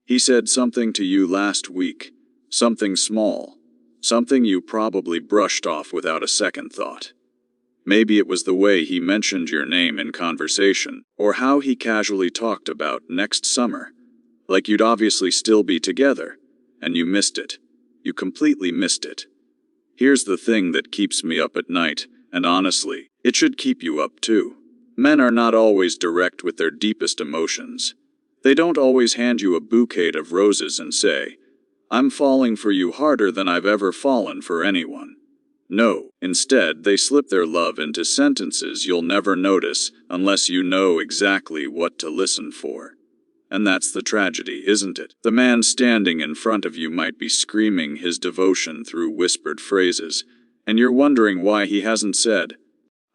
He said something to you last week, something small, something you probably brushed off without a second thought. Maybe it was the way he mentioned your name in conversation, or how he casually talked about next summer, like you'd obviously still be together, and you missed it. You completely missed it. Here's the thing that keeps me up at night, and honestly, it should keep you up too. Men are not always direct with their deepest emotions. They don't always hand you a bouquet of roses and say, "I'm falling for you harder than I've ever fallen for anyone." No, instead they slip their love into sentences you'll never notice unless you know exactly what to listen for. And that's the tragedy, isn't it? The man standing in front of you might be screaming his devotion through whispered phrases, and you're wondering why he hasn't said,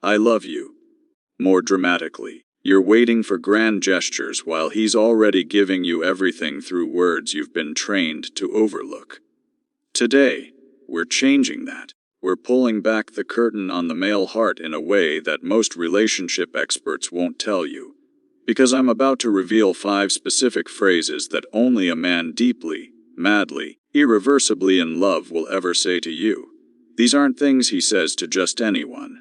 "I love you," more dramatically. You're waiting for grand gestures while he's already giving you everything through words you've been trained to overlook. Today, we're changing that. We're pulling back the curtain on the male heart in a way that most relationship experts won't tell you. Because I'm about to reveal 5 specific phrases that only a man deeply, madly, irreversibly in love will ever say to you. These aren't things he says to just anyone.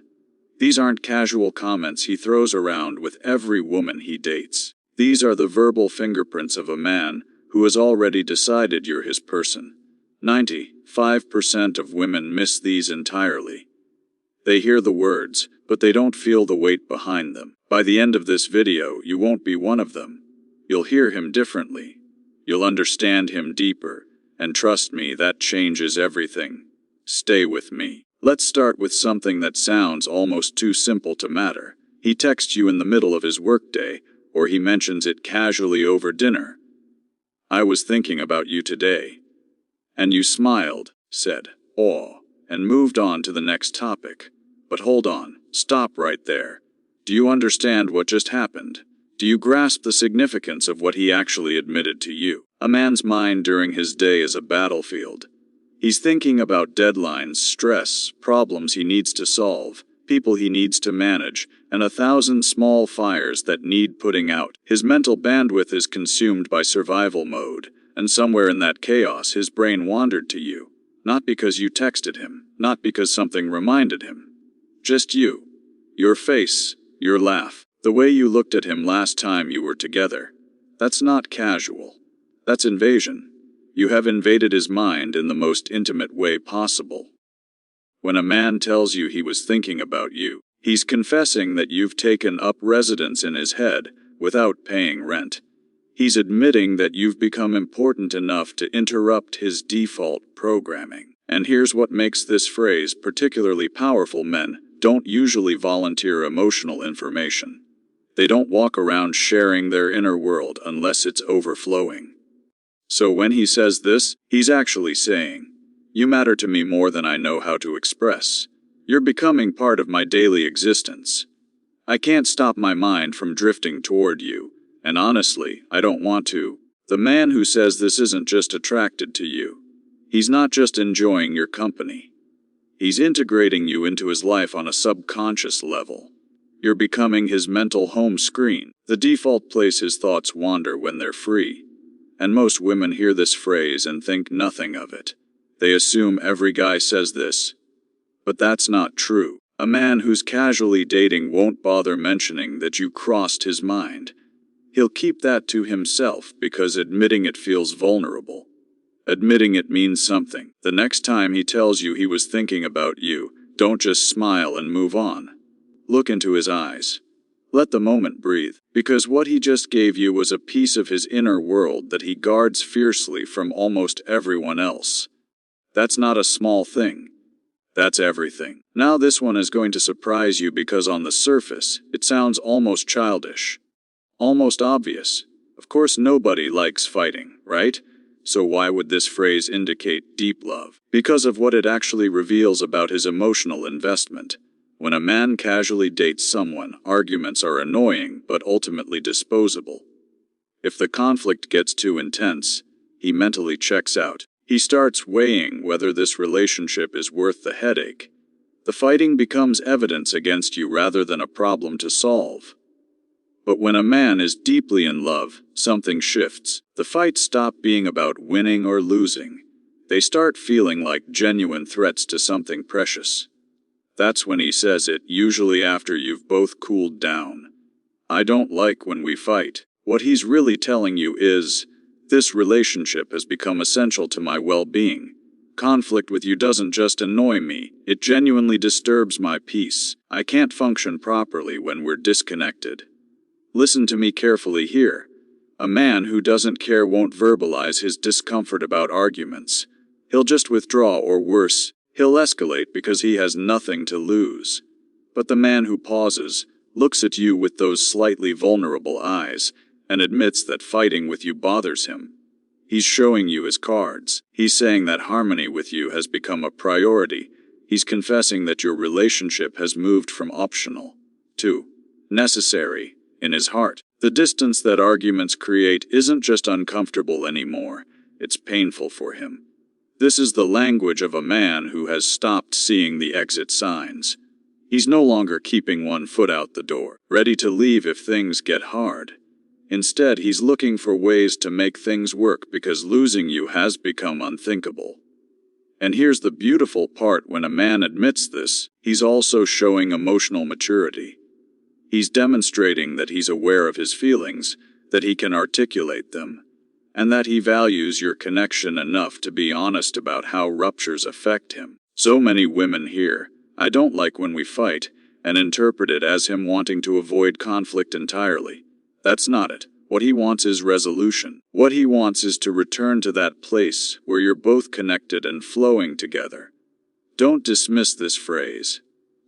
These aren't casual comments he throws around with every woman he dates. These are the verbal fingerprints of a man who has already decided you're his person. 95% of women miss these entirely. They hear the words, but they don't feel the weight behind them. By the end of this video, you won't be one of them. You'll hear him differently. You'll understand him deeper, and trust me, that changes everything. Stay with me. Let's start with something that sounds almost too simple to matter. He texts you in the middle of his workday, or he mentions it casually over dinner. "I was thinking about you today." And you smiled, said, "Aw," and moved on to the next topic. But hold on, stop right there. Do you understand what just happened? Do you grasp the significance of what he actually admitted to you? A man's mind during his day is a battlefield. He's thinking about deadlines, stress, problems he needs to solve, people he needs to manage, and 1,000 small fires that need putting out. His mental bandwidth is consumed by survival mode, and somewhere in that chaos his brain wandered to you. Not because you texted him, not because something reminded him. Just you. Your face, your laugh, the way you looked at him last time you were together. That's not casual. That's invasion. You have invaded his mind in the most intimate way possible. When a man tells you he was thinking about you, he's confessing that you've taken up residence in his head without paying rent. He's admitting that you've become important enough to interrupt his default programming. And here's what makes this phrase particularly powerful: men don't usually volunteer emotional information. They don't walk around sharing their inner world unless it's overflowing. So when he says this, he's actually saying, "You matter to me more than I know how to express. You're becoming part of my daily existence. I can't stop my mind from drifting toward you, and honestly, I don't want to." The man who says this isn't just attracted to you. He's not just enjoying your company. He's integrating you into his life on a subconscious level. You're becoming his mental home screen, the default place his thoughts wander when they're free. And most women hear this phrase and think nothing of it. They assume every guy says this. But that's not true. A man who's casually dating won't bother mentioning that you crossed his mind. He'll keep that to himself because admitting it feels vulnerable. Admitting it means something. The next time he tells you he was thinking about you, don't just smile and move on. Look into his eyes. Let the moment breathe, because what he just gave you was a piece of his inner world that he guards fiercely from almost everyone else. That's not a small thing. That's everything. Now this one is going to surprise you because on the surface, it sounds almost childish. Almost obvious. Of course nobody likes fighting, right? So why would this phrase indicate deep love? Because of what it actually reveals about his emotional investment. When a man casually dates someone, arguments are annoying but ultimately disposable. If the conflict gets too intense, he mentally checks out. He starts weighing whether this relationship is worth the headache. The fighting becomes evidence against you rather than a problem to solve. But when a man is deeply in love, something shifts. The fights stop being about winning or losing. They start feeling like genuine threats to something precious. That's when he says it, usually after you've both cooled down. I don't like when we fight. What he's really telling you is, this relationship has become essential to my well-being. Conflict with you doesn't just annoy me, it genuinely disturbs my peace. I can't function properly when we're disconnected. Listen to me carefully here. A man who doesn't care won't verbalize his discomfort about arguments. He'll just withdraw, or worse, he'll escalate because he has nothing to lose. But the man who pauses, looks at you with those slightly vulnerable eyes, and admits that fighting with you bothers him. He's showing you his cards. He's saying that harmony with you has become a priority. He's confessing that your relationship has moved from optional to necessary in his heart. The distance that arguments create isn't just uncomfortable anymore, it's painful for him. This is the language of a man who has stopped seeing the exit signs. He's no longer keeping one foot out the door, ready to leave if things get hard. Instead, he's looking for ways to make things work because losing you has become unthinkable. And here's the beautiful part: when a man admits this, he's also showing emotional maturity. He's demonstrating that he's aware of his feelings, that he can articulate them, and that he values your connection enough to be honest about how ruptures affect him. So many women hear, "I don't like when we fight," and interpret it as him wanting to avoid conflict entirely. That's not it. What he wants is resolution. What he wants is to return to that place where you're both connected and flowing together. Don't dismiss this phrase.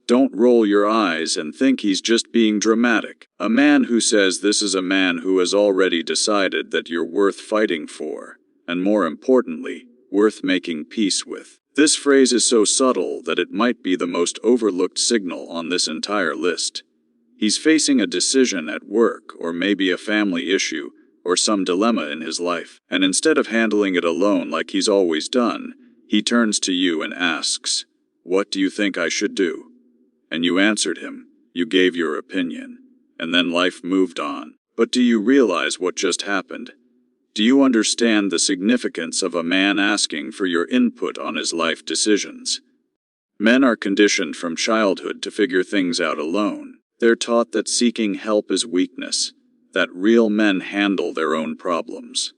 Don't roll your eyes and think he's just being dramatic. A man who says this is a man who has already decided that you're worth fighting for, and more importantly, worth making peace with. This phrase is so subtle that it might be the most overlooked signal on this entire list. He's facing a decision at work, or maybe a family issue, or some dilemma in his life, and instead of handling it alone like he's always done, he turns to you and asks, "What do you think I should do?" And you answered him, you gave your opinion, and then life moved on. But do you realize what just happened? Do you understand the significance of a man asking for your input on his life decisions? Men are conditioned from childhood to figure things out alone. They're taught that seeking help is weakness, that real men handle their own problems.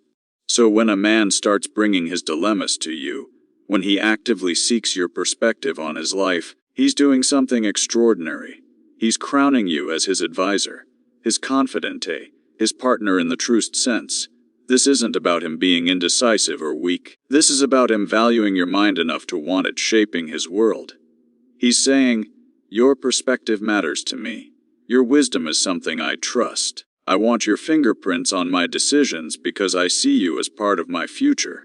So when a man starts bringing his dilemmas to you, when he actively seeks your perspective on his life, he's doing something extraordinary. He's crowning you as his advisor, his confidante, his partner in the truest sense. This isn't about him being indecisive or weak. This is about him valuing your mind enough to want it shaping his world. He's saying, "Your perspective matters to me. Your wisdom is something I trust. I want your fingerprints on my decisions because I see you as part of my future."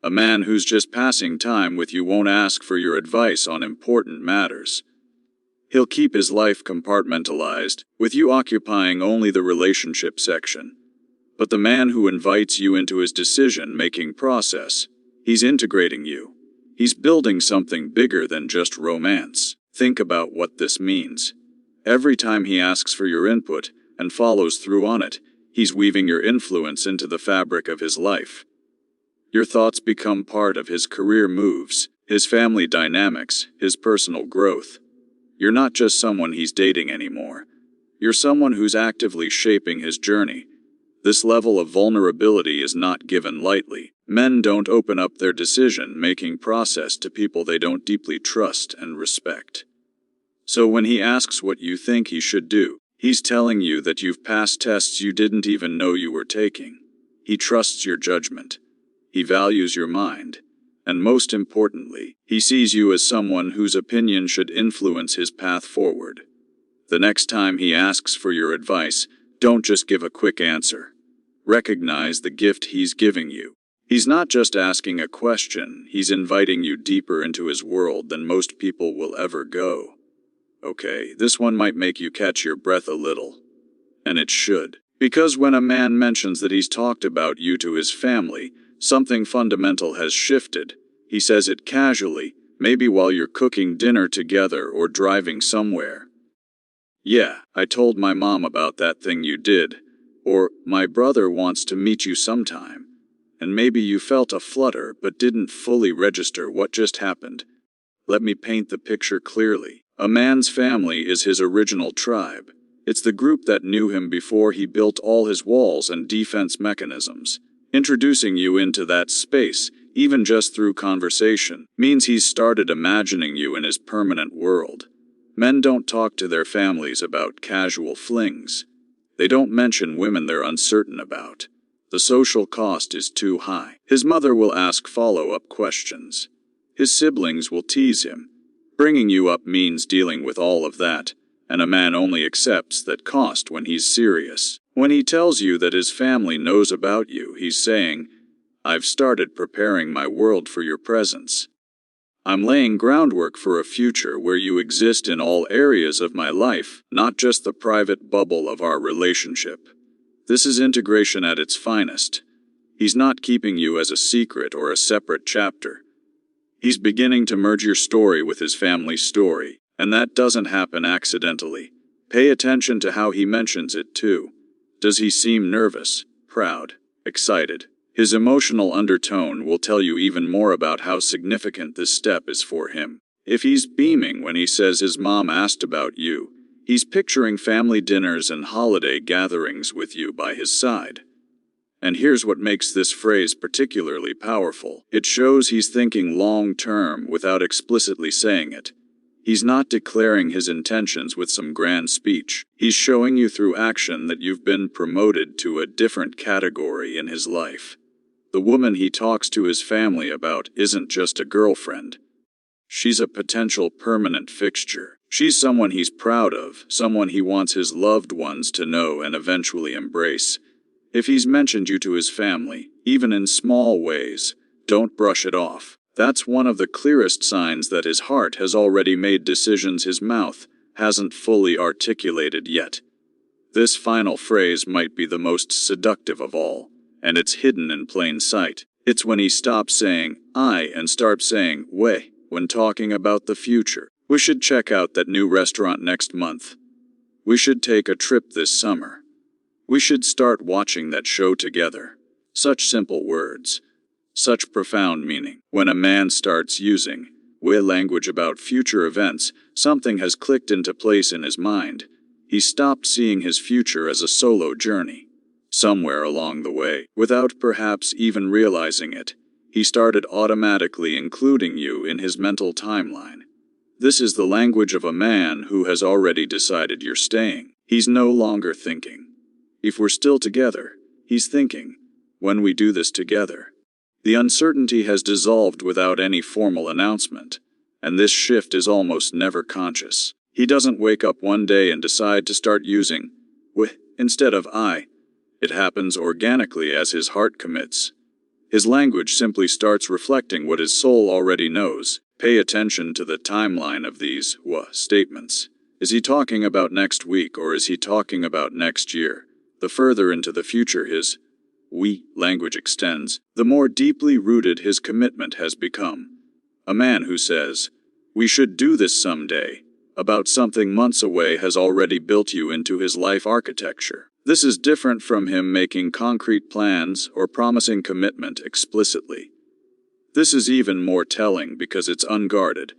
A man who's just passing time with you won't ask for your advice on important matters. He'll keep his life compartmentalized, with you occupying only the relationship section. But the man who invites you into his decision-making process, he's integrating you. He's building something bigger than just romance. Think about what this means. Every time he asks for your input and follows through on it, he's weaving your influence into the fabric of his life. Your thoughts become part of his career moves, his family dynamics, his personal growth. You're not just someone he's dating anymore. You're someone who's actively shaping his journey. This level of vulnerability is not given lightly. Men don't open up their decision-making process to people they don't deeply trust and respect. So when he asks what you think he should do, he's telling you that you've passed tests you didn't even know you were taking. He trusts your judgment. He values your mind. And most importantly, he sees you as someone whose opinion should influence his path forward. The next time he asks for your advice, don't just give a quick answer. Recognize the gift he's giving you. He's not just asking a question, he's inviting you deeper into his world than most people will ever go. Okay, this one might make you catch your breath a little. And it should. Because when a man mentions that he's talked about you to his family, something fundamental has shifted. He says it casually, maybe while you're cooking dinner together or driving somewhere. Yeah, I told my mom about that thing you did. Or, my brother wants to meet you sometime. And maybe you felt a flutter but didn't fully register what just happened. Let me paint the picture clearly. A man's family is his original tribe. It's the group that knew him before he built all his walls and defense mechanisms. Introducing you into that space, even just through conversation, means he's started imagining you in his permanent world. Men don't talk to their families about casual flings. They don't mention women they're uncertain about. The social cost is too high. His mother will ask follow-up questions. His siblings will tease him. Bringing you up means dealing with all of that, and a man only accepts that cost when he's serious. When he tells you that his family knows about you, he's saying, I've started preparing my world for your presence. I'm laying groundwork for a future where you exist in all areas of my life, not just the private bubble of our relationship. This is integration at its finest. He's not keeping you as a secret or a separate chapter. He's beginning to merge your story with his family's story, and that doesn't happen accidentally. Pay attention to how he mentions it too. Does he seem nervous, proud, excited? His emotional undertone will tell you even more about how significant this step is for him. If he's beaming when he says his mom asked about you, he's picturing family dinners and holiday gatherings with you by his side. And here's what makes this phrase particularly powerful. It shows he's thinking long-term without explicitly saying it. He's not declaring his intentions with some grand speech. He's showing you through action that you've been promoted to a different category in his life. The woman he talks to his family about isn't just a girlfriend. She's a potential permanent fixture. She's someone he's proud of, someone he wants his loved ones to know and eventually embrace. If he's mentioned you to his family, even in small ways, don't brush it off. That's one of the clearest signs that his heart has already made decisions his mouth hasn't fully articulated yet. This final phrase might be the most seductive of all, and it's hidden in plain sight. It's when he stops saying I and starts saying we when talking about the future. We should check out that new restaurant next month. We should take a trip this summer. We should start watching that show together. Such simple words. Such profound meaning. When a man starts using we language about future events, something has clicked into place in his mind. He stopped seeing his future as a solo journey. Somewhere along the way, without perhaps even realizing it, he started automatically including you in his mental timeline. This is the language of a man who has already decided you're staying. He's no longer thinking. If we're still together, he's thinking, when we do this together. The uncertainty has dissolved without any formal announcement, and this shift is almost never conscious. He doesn't wake up one day and decide to start using we instead of I. It happens organically as his heart commits. His language simply starts reflecting what his soul already knows. Pay attention to the timeline of these statements. Is he talking about next week or is he talking about next year? The further into the future his we language extends, the more deeply rooted his commitment has become. A man who says, we should do this someday, about something months away has already built you into his life architecture. This is different from him making concrete plans or promising commitment explicitly. This is even more telling because it's unguarded.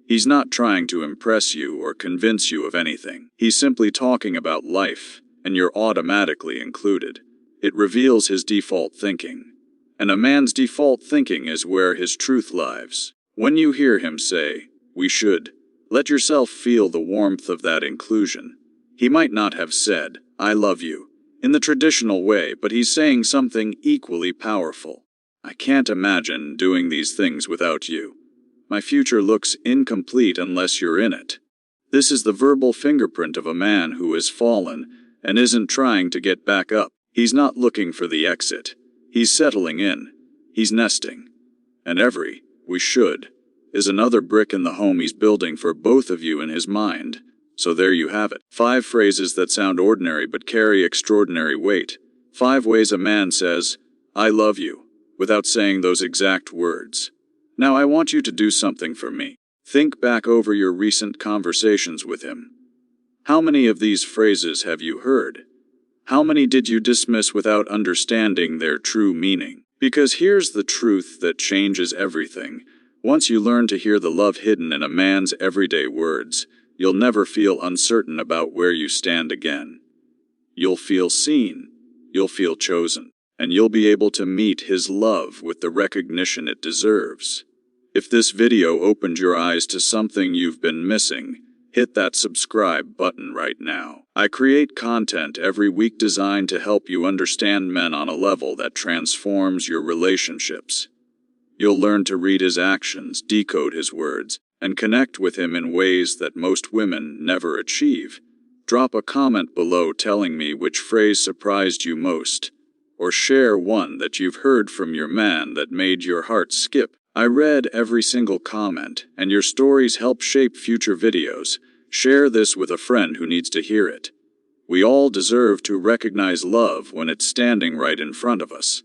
He's not trying to impress you or convince you of anything. He's simply talking about life, and you're automatically included. It reveals his default thinking. And a man's default thinking is where his truth lives. When you hear him say, we should, let yourself feel the warmth of that inclusion. He might not have said, I love you, in the traditional way, but he's saying something equally powerful. I can't imagine doing these things without you. My future looks incomplete unless you're in it. This is the verbal fingerprint of a man who has fallen and isn't trying to get back up. He's not looking for the exit. He's settling in. He's nesting. And every we should is another brick in the home he's building for both of you in his mind. So there you have it. 5 phrases that sound ordinary but carry extraordinary weight. 5 ways a man says, I love you, without saying those exact words. Now I want you to do something for me. Think back over your recent conversations with him. How many of these phrases have you heard? How many did you dismiss without understanding their true meaning? Because here's the truth that changes everything. Once you learn to hear the love hidden in a man's everyday words, you'll never feel uncertain about where you stand again. You'll feel seen, you'll feel chosen, and you'll be able to meet his love with the recognition it deserves. If this video opened your eyes to something you've been missing, hit that subscribe button right now. I create content every week designed to help you understand men on a level that transforms your relationships. You'll learn to read his actions, decode his words, and connect with him in ways that most women never achieve. Drop a comment below telling me which phrase surprised you most, or share one that you've heard from your man that made your heart skip. I read every single comment, and your stories help shape future videos. Share this with a friend who needs to hear it. We all deserve to recognize love when it's standing right in front of us.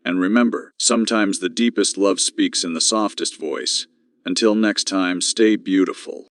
And remember, sometimes the deepest love speaks in the softest voice. Until next time, stay beautiful.